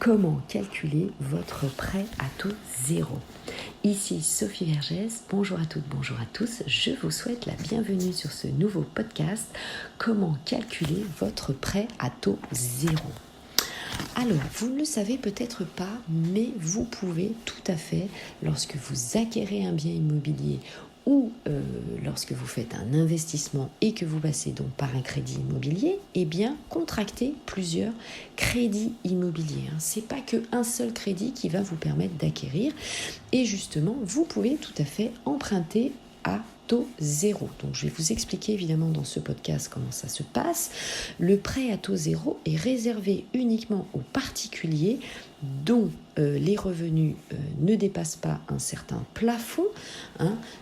Comment calculer votre prêt à taux zéro? Ici Sophie Vergès, bonjour à toutes, bonjour à tous. Je vous souhaite la bienvenue sur ce nouveau podcast. Comment calculer votre prêt à taux zéro? Alors, vous ne le savez peut-être pas, mais vous pouvez tout à fait, lorsque vous acquérez un bien immobilier ou lorsque vous faites un investissement et que vous passez donc par un crédit immobilier, eh bien, contracter plusieurs crédits immobiliers. Ce n'est pas qu'un seul crédit qui va vous permettre d'acquérir. Et justement, vous pouvez tout à fait emprunter à taux zéro. Donc, je vais vous expliquer évidemment dans ce podcast comment ça se passe. Le prêt à taux zéro est réservé uniquement aux particuliers dont les revenus ne dépassent pas un certain plafond.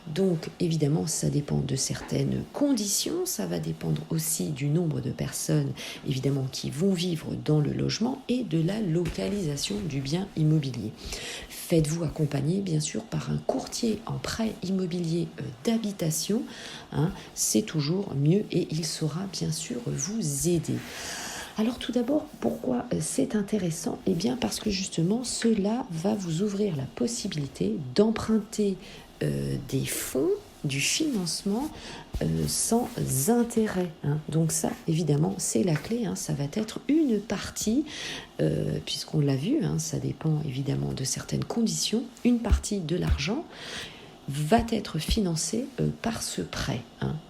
Donc, évidemment, ça dépend de certaines conditions. Ça va dépendre aussi du nombre de personnes, évidemment, qui vont vivre dans le logement et de la localisation du bien immobilier. Faites-vous accompagner, bien sûr, par un courtier en prêt immobilier d'habitation. C'est toujours mieux et il saura, bien sûr, vous aider. Alors tout d'abord, pourquoi c'est intéressant? Eh bien parce que justement, cela va vous ouvrir la possibilité d'emprunter des fonds, du financement sans intérêt. Donc ça, évidemment, c'est la clé. Ça va être une partie, puisqu'on l'a vu, ça dépend évidemment de certaines conditions, une partie de l'argent va être financé par ce prêt.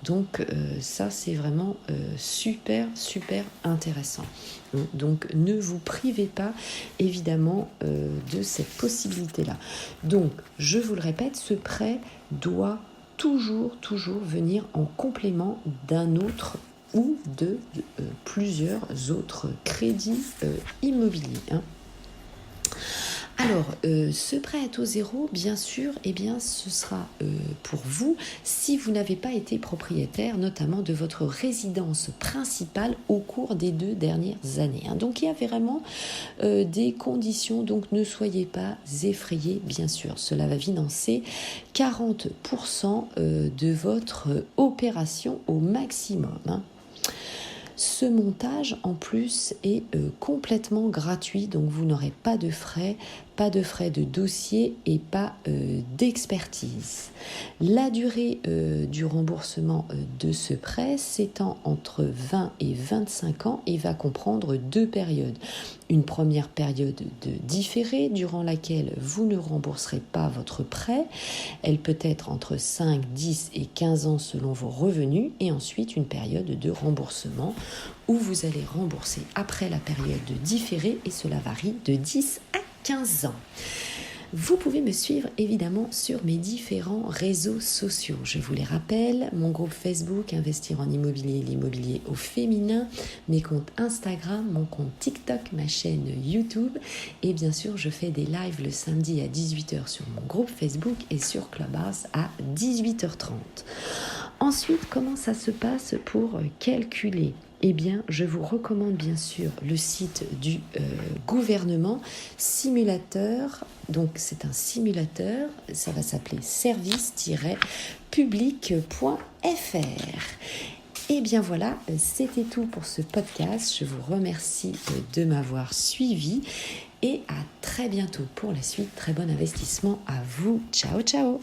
Donc ça, c'est vraiment super intéressant. Donc ne vous privez pas évidemment de cette possibilité-là. Donc je vous le répète, ce prêt doit toujours venir en complément d'un autre ou de plusieurs autres crédits immobiliers. Alors, ce prêt à taux zéro, bien sûr, ce sera pour vous si vous n'avez pas été propriétaire, notamment de votre résidence principale au cours des 2 dernières années. Donc, il y a vraiment des conditions, donc ne soyez pas effrayés, bien sûr. Cela va financer 40% de votre opération au maximum. Ce montage, en plus, est complètement gratuit, donc vous n'aurez pas de frais de dossier et pas d'expertise. La durée du remboursement de ce prêt s'étend entre 20 et 25 ans et va comprendre 2 périodes. Une première période de différé durant laquelle vous ne rembourserez pas votre prêt. Elle peut être entre 5, 10 et 15 ans selon vos revenus. Et ensuite, une période de remboursement où vous allez rembourser après la période de différé et cela varie de 10 à 15 ans. Vous pouvez me suivre évidemment sur mes différents réseaux sociaux. Je vous les rappelle, mon groupe Facebook Investir en immobilier, l'immobilier au féminin, mes comptes Instagram, mon compte TikTok, ma chaîne YouTube et bien sûr je fais des lives le samedi à 18h sur mon groupe Facebook et sur Clubhouse à 18h30. Ensuite, comment ça se passe pour calculer? Eh bien, je vous recommande bien sûr le site du gouvernement Simulateur. Donc, c'est un simulateur, ça va s'appeler service-public.fr. Et bien voilà, c'était tout pour ce podcast. Je vous remercie de m'avoir suivi et à très bientôt pour la suite. Très bon investissement à vous. Ciao, ciao!